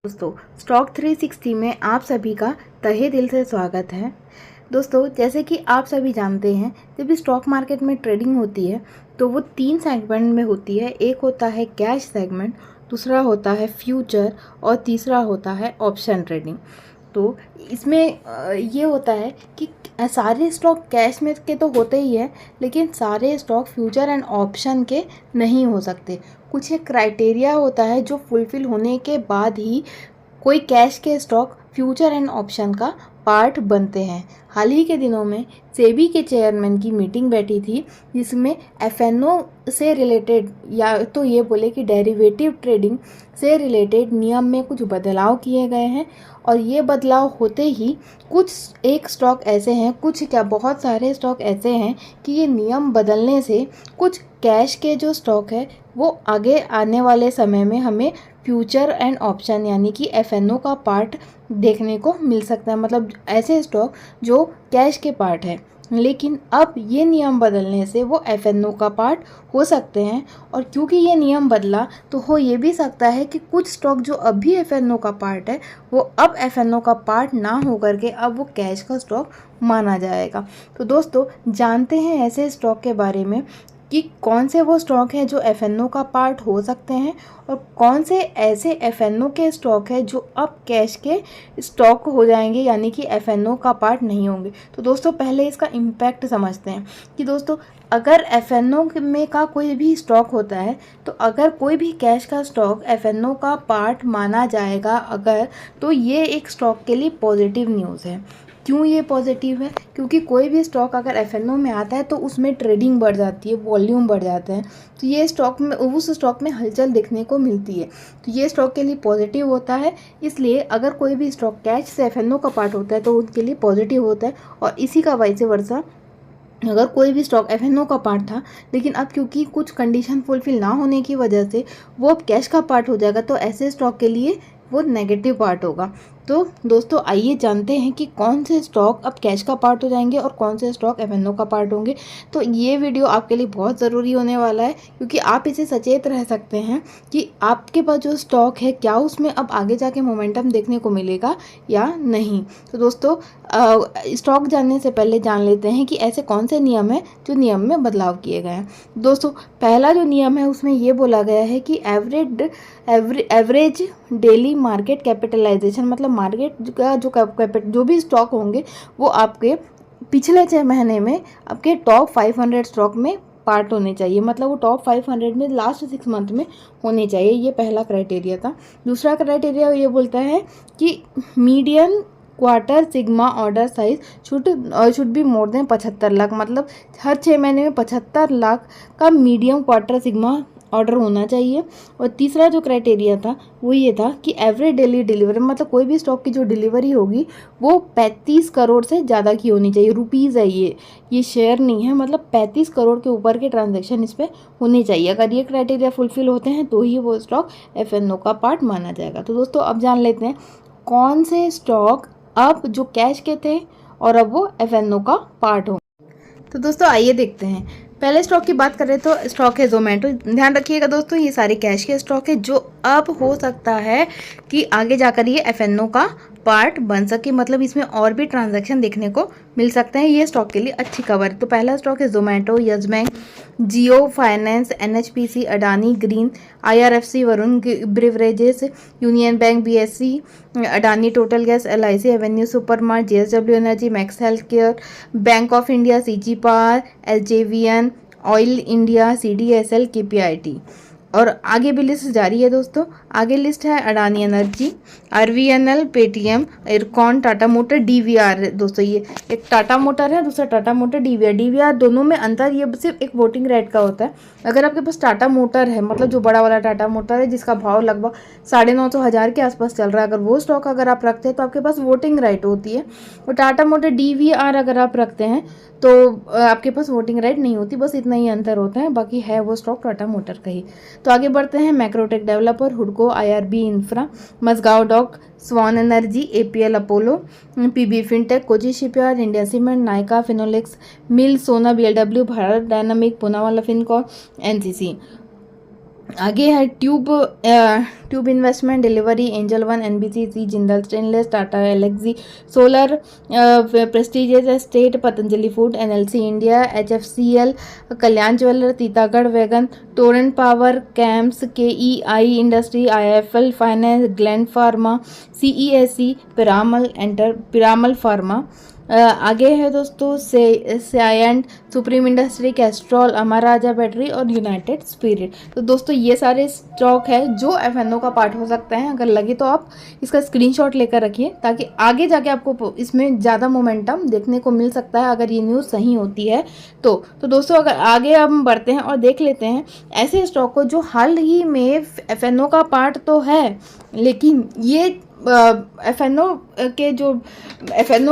दोस्तों, स्टॉक 360 में आप सभी का तहे दिल से स्वागत है। दोस्तों, जैसे कि आप सभी जानते हैं, जब भी स्टॉक मार्केट में ट्रेडिंग होती है तो वो 3 सेगमेंट में होती है। एक होता है कैश सेगमेंट, दूसरा होता है फ्यूचर और तीसरा होता है ऑप्शन ट्रेडिंग। तो इसमें ये होता है कि सारे स्टॉक कैश में के तो होते ही है, लेकिन सारे स्टॉक फ्यूचर एंड ऑप्शन के नहीं हो सकते। कुछ एक क्राइटेरिया होता है जो फुलफ़िल होने के बाद ही कोई कैश के स्टॉक फ्यूचर एंड ऑप्शन का पार्ट बनते हैं। हाल ही के दिनों में सेबी के चेयरमैन की मीटिंग बैठी थी, जिसमें एफएनओ से रिलेटेड या तो ये बोले कि डेरिवेटिव ट्रेडिंग से रिलेटेड नियम में कुछ बदलाव किए गए हैं। और ये बदलाव होते ही कुछ एक स्टॉक ऐसे हैं, कुछ क्या बहुत सारे स्टॉक ऐसे हैं कि ये नियम बदलने से कुछ कैश के जो स्टॉक है वो आगे आने वाले समय में हमें फ्यूचर एंड ऑप्शन यानी कि एफएनओ का पार्ट देखने को मिल सकता है। मतलब ऐसे स्टॉक जो कैश के पार्ट है, लेकिन अब ये नियम बदलने से वो एफएनओ का पार्ट हो सकते हैं। और क्योंकि ये नियम बदला तो हो ये भी सकता है कि कुछ स्टॉक जो अभी एफएनओ का पार्ट है वो अब एफएनओ का पार्ट ना हो करके अब वो कैश का स्टॉक माना जाएगा। तो दोस्तों, जानते हैं ऐसे स्टॉक के बारे में कि कौन से वो स्टॉक हैं जो एफएनओ का पार्ट हो सकते हैं और कौन से ऐसे एफएनओ के स्टॉक है जो अब कैश के स्टॉक हो जाएंगे यानी कि एफएनओ का पार्ट नहीं होंगे। तो दोस्तों, पहले इसका इम्पैक्ट समझते हैं कि दोस्तों, अगर एफएनओ में का कोई भी स्टॉक होता है तो अगर कोई भी कैश का स्टॉक एफएनओ का पार्ट माना जाएगा अगर, तो ये एक स्टॉक के लिए पॉजिटिव न्यूज़ है। क्यों ये पॉजिटिव है? क्योंकि कोई भी स्टॉक अगर एफएनओ में आता है तो उसमें ट्रेडिंग बढ़ जाती है, वॉल्यूम बढ़ जाते हैं, तो ये स्टॉक में उस स्टॉक में हलचल देखने को मिलती है। तो ये स्टॉक के लिए पॉजिटिव होता है। इसलिए अगर कोई भी स्टॉक कैश से एफएनओ का पार्ट होता है तो उनके लिए पॉजिटिव होता है। और इसी का वाइस वर्सा, अगर कोई भी स्टॉक एफएनओ का पार्ट था लेकिन अब क्योंकि कुछ कंडीशन फुलफिल ना होने की वजह से वो अब कैश का पार्ट हो जाएगा, तो ऐसे स्टॉक के लिए वो नेगेटिव पार्ट होगा। तो दोस्तों, आइए जानते हैं कि कौन से स्टॉक अब कैश का पार्ट हो जाएंगे और कौन से स्टॉक एफएनओ का पार्ट होंगे। तो ये वीडियो आपके लिए बहुत ज़रूरी होने वाला है, क्योंकि आप इसे सचेत रह सकते हैं कि आपके पास जो स्टॉक है क्या उसमें अब आगे जाके मोमेंटम देखने को मिलेगा या नहीं। तो दोस्तों, स्टॉक जानने से पहले जान लेते हैं कि ऐसे कौन से नियम हैं जो नियम में बदलाव किए गए हैं। दोस्तों, पहला जो नियम है उसमें ये बोला गया है कि एवरेज डेली मार्केट कैपिटलाइजेशन, मतलब मार्केट का जो भी स्टॉक होंगे वो आपके पिछले 6 महीने में आपके टॉप 500 स्टॉक में पार्ट होने चाहिए। मतलब वो टॉप 500 में लास्ट 6 मंथ में होने चाहिए। ये पहला क्राइटेरिया था। दूसरा क्राइटेरिया ये बोलता है कि median quarter sigma order size should be more than 75 lakh. मतलब हर 6 महीने में 75 लाख का मीडियम क्वार्टर सिग्मा ऑर्डर होना चाहिए। और तीसरा जो क्राइटेरिया था वो ये था कि एवरेज डेली डिलीवरी, मतलब कोई भी स्टॉक की जो डिलीवरी होगी वो 35 करोड़ से ज़्यादा की होनी चाहिए। रुपीज़ है ये शेयर नहीं है। मतलब 35 करोड़ के ऊपर के ट्रांजैक्शन इस पर होने चाहिए। अगर ये क्राइटेरिया फुलफिल होते हैं तो ही वो स्टॉक एफएनओ का पार्ट माना जाएगा। तो दोस्तों, अब जान लेते हैं कौन से स्टॉक अब जो कैश के थे और अब वो एफएनओ का पार्ट हो। तो दोस्तों, आइए देखते हैं। पहले स्टॉक की बात करें तो स्टॉक है जोमेटो। ध्यान रखिएगा दोस्तों, ये सारे कैश के स्टॉक है जो अब हो सकता है कि आगे जाकर ये एफएनओ का पार्ट बन सके। मतलब इसमें और भी ट्रांजैक्शन देखने को मिल सकते हैं। ये स्टॉक के लिए अच्छी खबर है। तो पहला स्टॉक है Zomato, Yes Bank, Jio Finance, NHPC, Adani Green, IRFC, Varun Beverages, Union Bank, BSC, Adani Total Gas, LIC, Avenue Supermart, JSW Energy, Max Health Care, Bank of India, CG Power, LJVN, Oil India, CDSL, KPIT. और आगे भी list जारी है दोस्तों। आगे list है Adani energy, RVNL, Paytm, IRCON, Tata motor, DVR. दोस्तों, ये एक टाटा मोटर है, दूसरा टाटा मोटर, डीवीआर। डीवीआर दोनों में अंतर ये सिर्फ एक वोटिंग राइट का होता है। अगर आपके पास टाटा मोटर है, मतलब जो बड़ा वाला टाटा मोटर है जिसका भाव लगभग 950,000 के आसपास चल रहा है, अगर वो स्टॉक अगर आप रखते हैं तो आपके पास वोटिंग राइट होती है। और टाटा मोटर डीवीआर अगर आप रखते हैं तो आपके पास वोटिंग राइट नहीं होती। बस इतना ही अंतर होता है, बाकी है वो स्टॉक टाटा मोटर का ही। तो आगे बढ़ते हैं। मैक्रोटेक डेवलपर, हुडको, IRB Infra, Mazagon Dock, Swan Energy, APL Apollo, PB Fintech, Kochi Shipyard, India Cement, Nykaa, Finolex, Mill, Sona, BLW, Bharat Dynamic, Poonawalla Fincorp, NCC. आगे है Tube Investment, Delhivery, Angel One, NBCC, Jindal Stainless, Tata Elxsi Solar, Prestigious Estate, Patanjali Food, NLC India, HFCL, Kalyan Jeweller, Titagarh Wagon, Torrent Power, CAMS, KEI Industry, IFL Finance, Gland Pharma, CESC, Piramal Pharma. आगे है दोस्तों Cyient, supreme industry, Castrol, अमर राजा battery और United spirit. तो दोस्तों ये सारे stock है जो एफएनओ का पार्ट हो सकते हैं। अगर लगे तो आप इसका स्क्रीनशॉट लेकर रखिए ताकि आगे जाके आपको इसमें ज़्यादा मोमेंटम देखने को मिल सकता है अगर ये न्यूज़ सही होती है तो दोस्तों अगर आगे हम बढ़ते हैं और देख लेते हैं ऐसे स्टॉक को जो हाल ही में एफएनओ का पार्ट तो है लेकिन ये एफएनओ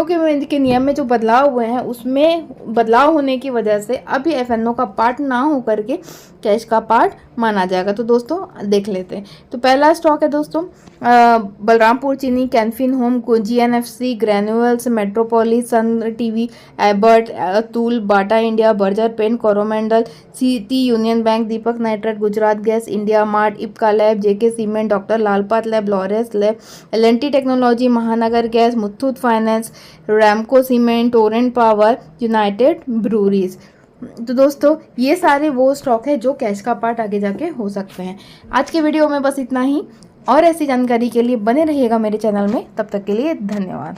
के नियम में जो बदलाव हुए हैं उसमें बदलाव होने की वजह से अभी एफएनओ का पार्ट ना हो करके कैश का पार्ट माना जाएगा। तो दोस्तों देख लेते हैं। तो पहला स्टॉक है दोस्तों Balrampur Chini, Canfin Home, GNFC, Granules, Metropolis, Sun TV, Abbott, Atul, Bata India, Berger Paint, Coromandel, City Union Bank, Deepak Nitrate, Gujarat Gas, India Mart, Ipca Lab, JK Cement, Doctor Lalpath Lab, Lawrence Lab, LNT Technology, Mahanagar Gas, Muthoot Finance, Ramco Cement, Torrent Power, United Breweries. तो दोस्तों ये सारे वो stock है जो cash का part आगे जाके हो सकते हैं। आज के वीडियो में बस इतना ही और ऐसी जानकारी के लिए बने रहिएगा मेरे चैनल में। तब तक के लिए धन्यवाद।